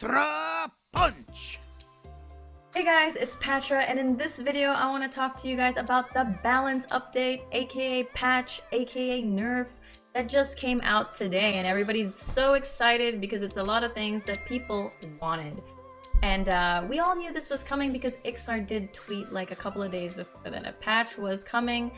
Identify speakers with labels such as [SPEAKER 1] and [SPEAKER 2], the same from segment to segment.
[SPEAKER 1] Extra Punch!
[SPEAKER 2] Hey guys, it's Patra, and in this video I want to talk to you guys about the balance update, aka patch, aka nerf, that just came out today, and everybody's so excited because it's a lot of things that people wanted. And we all knew this was coming because Ixar did tweet like a couple of days before that a patch was coming,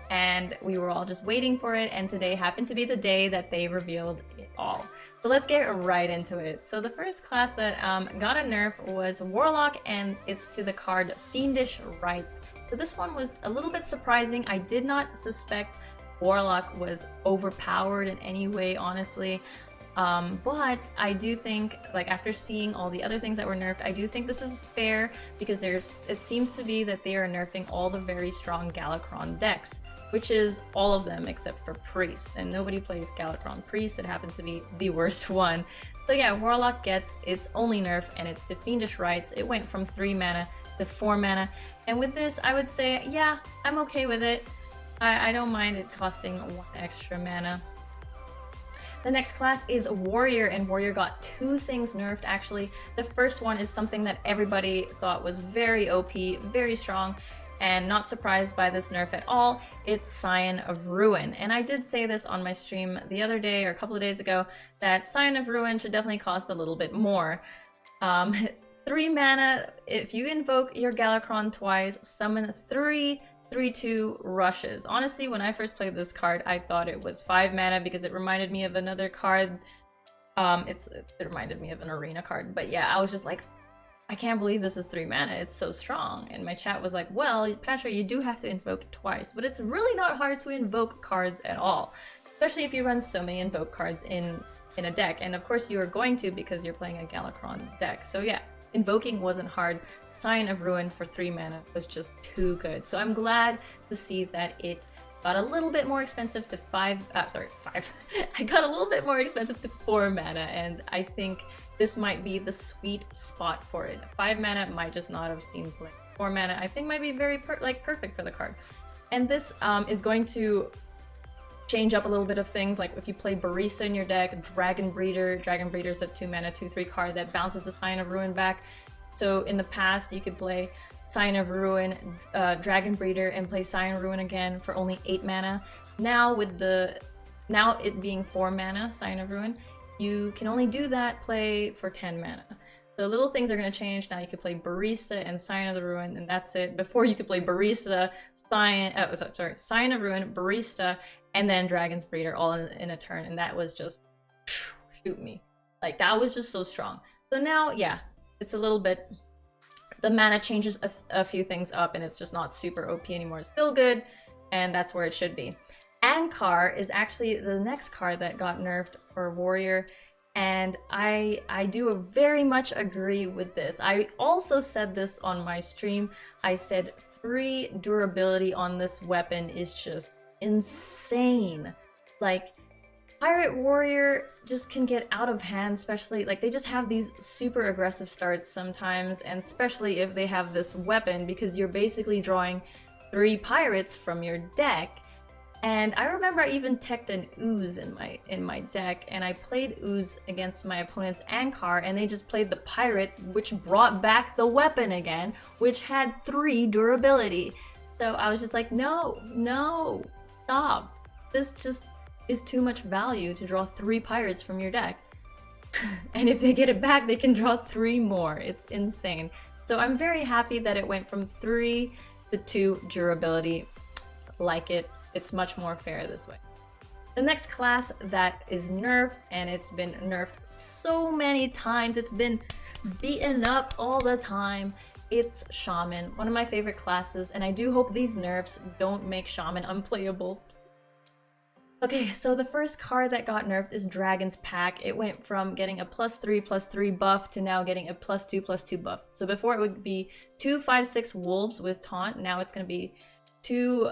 [SPEAKER 2] and we were all just waiting for it, and today happened to be the day that they revealed it all. So let's get right into it. So the first class that got a nerf was Warlock, and it's to the card Fiendish Rites. So this one was a little bit surprising. I did not suspect Warlock was overpowered in any way, honestly. But I do think, like, after seeing all the other things that were nerfed, I do think this is fair because it seems to be that they are nerfing all the very strong Galakrond decks, which is all of them except for Priest, and nobody plays Galakrond Priest. It happens to be the worst one. So yeah, Warlock gets its only nerf, and it's to Fiendish Rites. It went from 3 mana to 4 mana, and with this, I would say, yeah, I'm okay with it. I don't mind it costing 1 extra mana. The next class is Warrior, and Warrior got 2 things nerfed, actually. The first one is something that everybody thought was very OP, very strong, and not surprised by this nerf at all. It's Scion of Ruin. And I did say this on my stream the other day, or a couple of days ago, that Scion of Ruin should definitely cost a little bit more. 3 mana, if you invoke your Galakrond twice, summon 3 3/2 rushes. Honestly, when I first played this card, I thought it was 5 mana because it reminded me of another card. It reminded me of an arena card. But yeah, I was just like, I can't believe this is 3 mana. It's so strong. And my chat was like, well, Patra, you do have to invoke it twice, but it's really not hard to invoke cards at all, especially if you run so many invoke cards in a deck. And of course you are going to because you're playing a Galakrond deck. So yeah, invoking wasn't hard. Scion of Ruin for 3 mana was just too good. So I'm glad to see that it got a little bit more expensive to 5. I got a little bit more expensive to 4 mana, and I think this might be the sweet spot for it. 5 mana might just not have seemed like 4 mana. I think might be very perfect for the card. And this is going to change up a little bit of things, like if you play Barista in your deck, Dragon Breeder. Dragon Breeder is a 2 mana 2/3 card that bounces the Scion of Ruin back. So in the past, you could play Scion of Ruin, Dragon Breeder, and play Scion of Ruin again for only 8 mana. Now it being 4 mana, Scion of Ruin, you can only do that play for 10 mana. So little things are going to change. Now you could play Barista and Scion of the Ruin, and that's it. Before you could play Barista, Scion of Ruin, Barista, and then Dragon's Breeder all in a turn, and that was just shoot me. Like, that was just so strong. So now, yeah, it's a little bit, the mana changes a few things up, and it's just not super OP anymore. It's still good, and that's where it should be. Ankar is actually the next card that got nerfed for Warrior, and I do very much agree with this. I also said this on my stream. I said 3 durability on this weapon is just insane. Like, Pirate Warrior just can get out of hand, especially, like, they just have these super aggressive starts sometimes, and especially if they have this weapon, because you're basically drawing 3 pirates from your deck. And I remember I even teched an Ooze in my deck, and I played Ooze against my opponent's Ankar, and they just played the pirate, which brought back the weapon again, which had 3 durability. So I was just like, no, stop. This just is too much value to draw 3 pirates from your deck. And if they get it back, they can draw 3 more. It's insane. So I'm very happy that it went from 3 to 2 durability. Like it. It's much more fair this way. The next class that is nerfed, and it's been nerfed so many times, it's been beaten up all the time, it's Shaman, one of my favorite classes, and I do hope these nerfs don't make Shaman unplayable. Okay, so the first card that got nerfed is Dragon's Pack. It went from getting a +3/+3 buff to now getting a +2/+2 buff. So before it would be 2 5/6 wolves with taunt, now it's going to be 2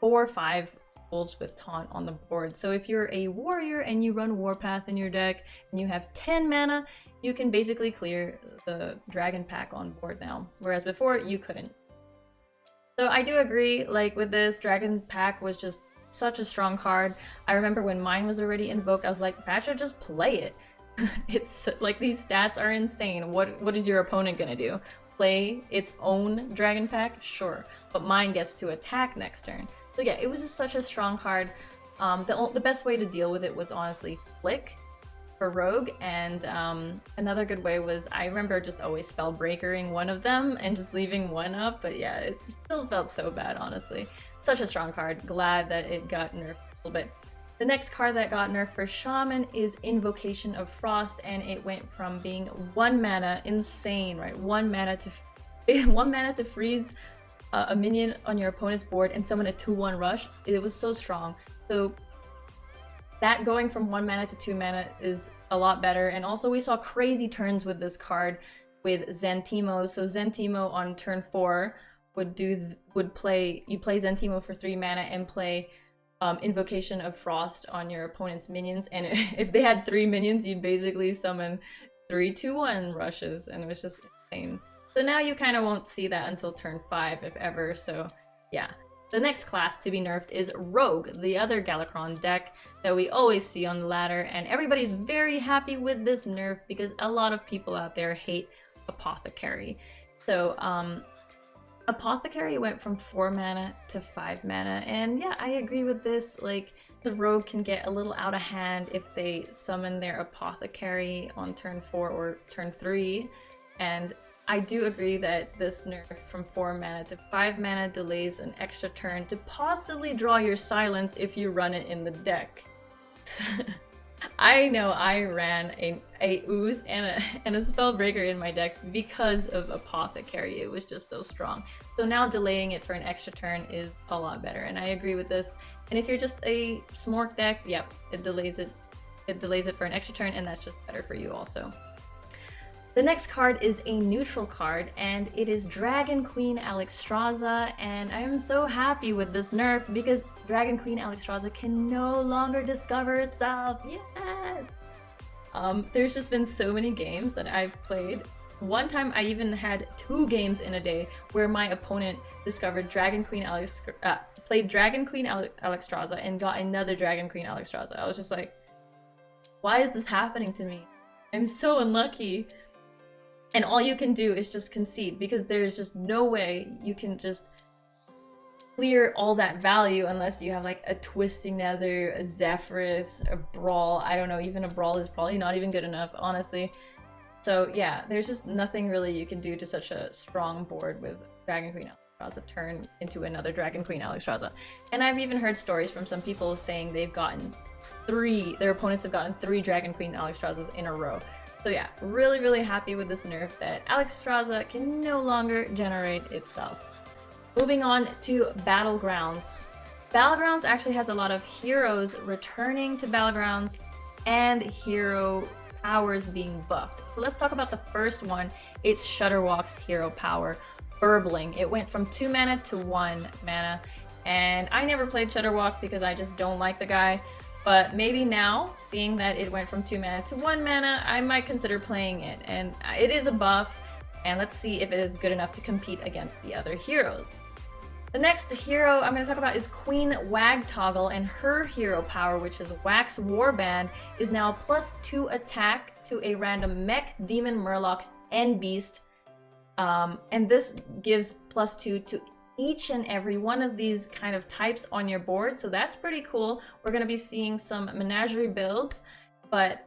[SPEAKER 2] 4/5 wolves with taunt on the board. So if you're a warrior and you run Warpath in your deck and you have 10 mana, you can basically clear the Dragon Pack on board now, whereas before you couldn't. So I do agree, like, with this, Dragon Pack was just such a strong card. I remember when mine was already invoked, I was like, Patra, just play it. It's like these stats are insane. What is your opponent gonna do? Play its own dragon pack? Sure, but mine gets to attack next turn. So yeah, it was just such a strong card. The best way to deal with it was honestly flick for rogue, and another good way was, I remember just always spell breakering one of them and just leaving one up, but yeah, it still felt so bad, honestly. Such a strong card. Glad that it got nerfed a little bit. The next card that got nerfed for Shaman is Invocation of Frost, and it went from being 1 mana, insane, right? 1 mana to freeze a minion on your opponent's board and summon a 2/1 rush. It was so strong. So that going from 1 mana to 2 mana is a lot better. And also we saw crazy turns with this card with Zantimo. So Zantimo on turn 4 would play Zantimo for 3 mana and play Invocation of Frost on your opponent's minions, and if they had 3 minions, you'd basically summon 3/2/1 rushes, and it was just insane. So now you kind of won't see that until turn 5, if ever, so yeah. The next class to be nerfed is Rogue, the other Galakron deck that we always see on the ladder, and everybody's very happy with this nerf because a lot of people out there hate Apothecary. So Apothecary went from 4 mana to 5 mana, and yeah, I agree with this. Like, the rogue can get a little out of hand if they summon their Apothecary on turn 4 or turn 3, and I do agree that this nerf from 4 mana to 5 mana delays an extra turn to possibly draw your silence if you run it in the deck. I know I ran a ooze and a spellbreaker in my deck because of Apothecary. It was just so strong. So now delaying it for an extra turn is a lot better, and I agree with this. And if you're just a Smork deck, yep, it delays it for an extra turn, and that's just better for you also. The next card is a neutral card, and it is Dragon Queen Alexstrasza, and I am so happy with this nerf because Dragon Queen Alexstrasza can no longer discover itself. Yes! There's just been so many games that I've played. One time I even had 2 games in a day where my opponent discovered played Dragon Queen Alexstrasza and got another Dragon Queen Alexstrasza. I was just like, why is this happening to me? I'm so unlucky. And all you can do is just concede, because there's just no way you can just clear all that value unless you have like a Twisting Nether, a Zephyrus, a Brawl. I don't know, even a Brawl is probably not even good enough, honestly. So yeah, there's just nothing really you can do to such a strong board with Dragon Queen Alexstrasza turn into another Dragon Queen Alexstrasza. And I've even heard stories from some people saying they've gotten their opponents have gotten 3 Dragon Queen Alexstrazzas in a row. So yeah, really, really happy with this nerf that Alexstrasza can no longer generate itself. Moving on to Battlegrounds. Battlegrounds actually has a lot of heroes returning to Battlegrounds and hero powers being buffed. So let's talk about the first one. It's Shudderwock's hero power, Burbling. It went from 2 mana to 1 mana, and I never played Shudderwock because I just don't like the guy. But maybe now, seeing that it went from 2 mana to 1 mana, I might consider playing it. And it is a buff, and let's see if it is good enough to compete against the other heroes. The next hero I'm going to talk about is Queen Wagtoggle, and her hero power, which is Wax Warband, is now +2 attack to a random mech, demon, murloc, and beast. And this gives +2 to each and every one of these kind of types on your board, so that's pretty cool. We're going to be seeing some menagerie builds, but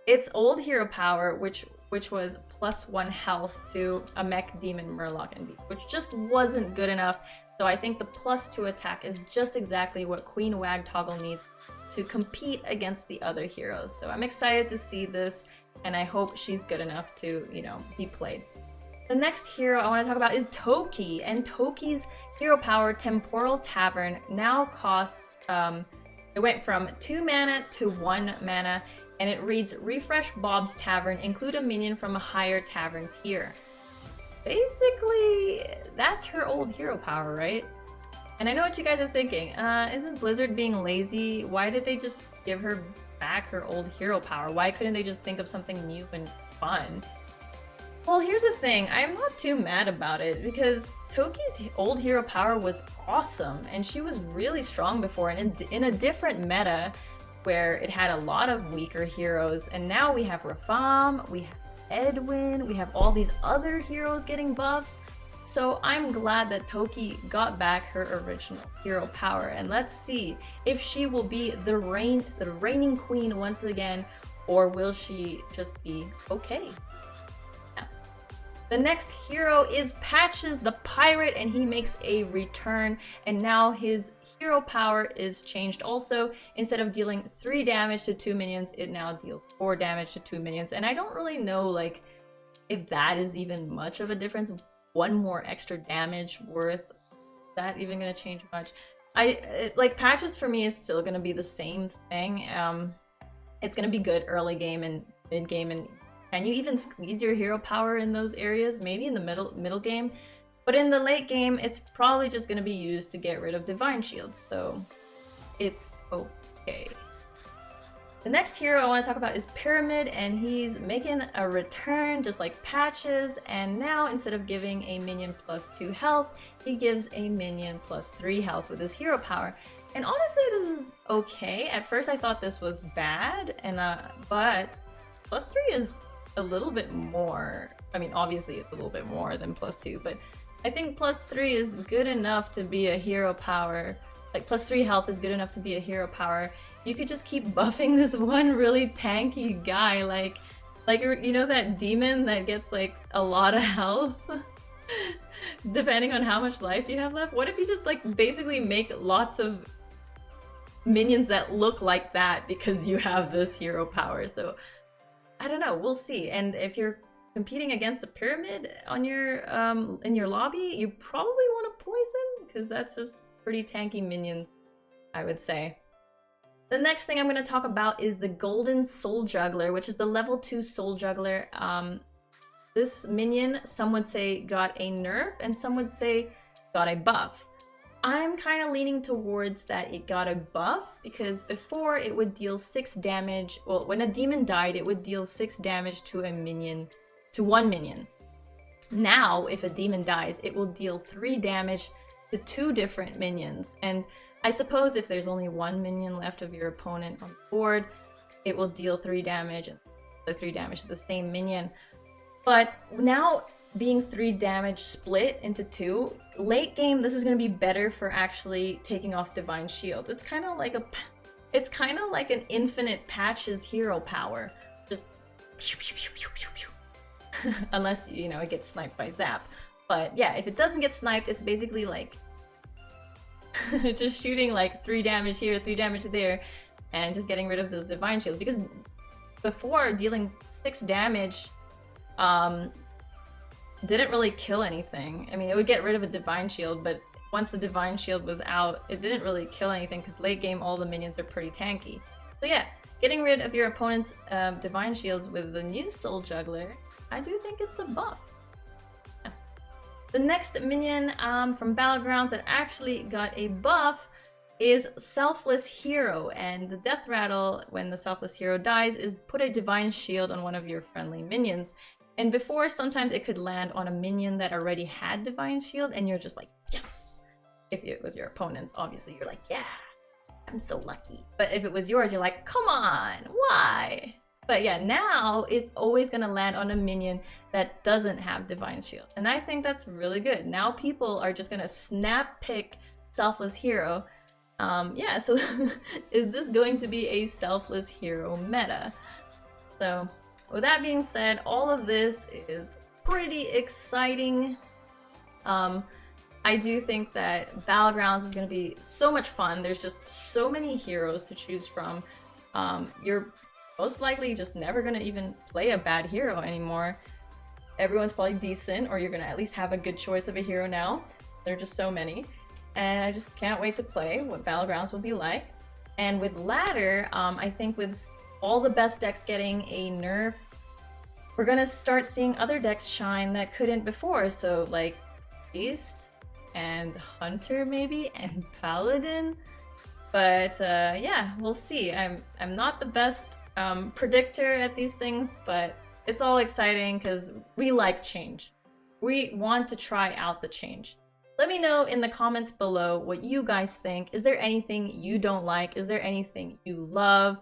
[SPEAKER 2] its old hero power, which was +1 health to a mech, demon, murloc, and beast, which just wasn't good enough. So I think the +2 attack is just exactly what Queen Wagtoggle needs to compete against the other heroes. So I'm excited to see this, and I hope she's good enough to, you know, be played. The next hero I want to talk about is Toki, and Toki's hero power, Temporal Tavern, now costs, it went from 2 mana to 1 mana, and it reads, refresh Bob's Tavern, include a minion from a higher tavern tier. Basically, that's her old hero power, right? And I know what you guys are thinking, isn't Blizzard being lazy? Why did they just give her back her old hero power? Why couldn't they just think of something new and fun? Well, here's the thing, I'm not too mad about it because Toki's old hero power was awesome and she was really strong before, and in a different meta, where it had a lot of weaker heroes, and now we have Rafam, we have Edwin, we have all these other heroes getting buffs. So I'm glad that Toki got back her original hero power, and let's see if she will be the reigning queen once again, or will she just be okay? Yeah. The next hero is Patches the Pirate, and he makes a return, and now his hero power is changed also. Instead of dealing 3 damage to 2 minions, it now deals 4 damage to 2 minions, and I don't really know like if that is even much of a difference. 1 more extra damage worth, that even gonna change much? Like Patches for me is still gonna be the same thing. It's gonna be good early game and mid game, and can you even squeeze your hero power in those areas? Maybe in the middle game, but in the late game it's probably just gonna be used to get rid of divine shields, so it's okay. The next hero I want to talk about is Pyramid, and he's making a return just like Patches, and now instead of giving a minion +2 health, he gives a minion +3 health with his hero power. And honestly, this is okay. At first I thought this was bad, and but +3 is a little bit more. I mean, obviously it's a little bit more than +2, but I think +3 is good enough to be a hero power. Like +3 health is good enough to be a hero power. You could just keep buffing this one really tanky guy, like you know that demon that gets like a lot of health depending on how much life you have left? What if you just like basically make lots of minions that look like that because you have this hero power? So I don't know, we'll see. And if you're competing against a Pyramid on your in your lobby, you probably want to poison, because that's just pretty tanky minions, I would say. The next thing I'm going to talk about is the Golden Soul Juggler, which is the level 2 Soul Juggler. This minion, some would say got a nerf, and some would say got a buff. I'm kind of leaning towards that it got a buff, because before it would deal 6 damage. Well, when a demon died, it would deal 6 damage to a minion, to 1 minion. Now, if a demon dies, it will deal 3 damage to 2 different minions. And I suppose if there's only 1 minion left of your opponent on the board, it will deal 3 damage and the 3 damage to the same minion. But now being 3 damage split into 2, late game this is going to be better for actually taking off divine shields. It's kind of like an infinite Patches hero power. Just unless, you know, it gets sniped by Zap. But yeah, if it doesn't get sniped, it's basically like just shooting like 3 damage here, 3 damage there, and just getting rid of those divine shields. Because before, dealing 6 damage didn't really kill anything. I mean, it would get rid of a divine shield, but once the divine shield was out, it didn't really kill anything, because late game all the minions are pretty tanky. So yeah, getting rid of your opponent's divine shields with the new Soul Juggler, I do think it's a buff. The next minion from Battlegrounds that actually got a buff is Selfless Hero, and the death rattle when the Selfless Hero dies is put a divine shield on one of your friendly minions. And before, sometimes it could land on a minion that already had divine shield, and you're just like, yes! If it was your opponent's, obviously you're like, yeah, I'm so lucky. But if it was yours, you're like, come on, why? But yeah, now it's always gonna land on a minion that doesn't have divine shield, and I think that's really good. Now people are just gonna snap pick Selfless Hero. Yeah, so is this going to be a Selfless Hero meta? So with that being said, all of this is pretty exciting. I do think that Battlegrounds is gonna be so much fun. There's just so many heroes to choose from. You're most likely just never gonna even play a bad hero anymore. Everyone's probably decent, or you're gonna at least have a good choice of a hero now. There are just so many, and I just can't wait to play what Battlegrounds will be like. And with Ladder, I think with all the best decks getting a nerf, we're gonna start seeing other decks shine that couldn't before. So like Beast and Hunter maybe, and Paladin. But yeah, we'll see. I'm not the best predictor at these things, but it's all exciting because we like change. We want to try out the change. Let me know in the comments below what you guys think. Is there anything you don't like? Is there anything you love?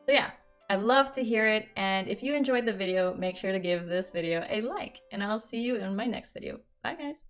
[SPEAKER 2] So yeah, I'd love to hear it. And if you enjoyed the video, make sure to give this video a like. And I'll see you in my next video. Bye guys.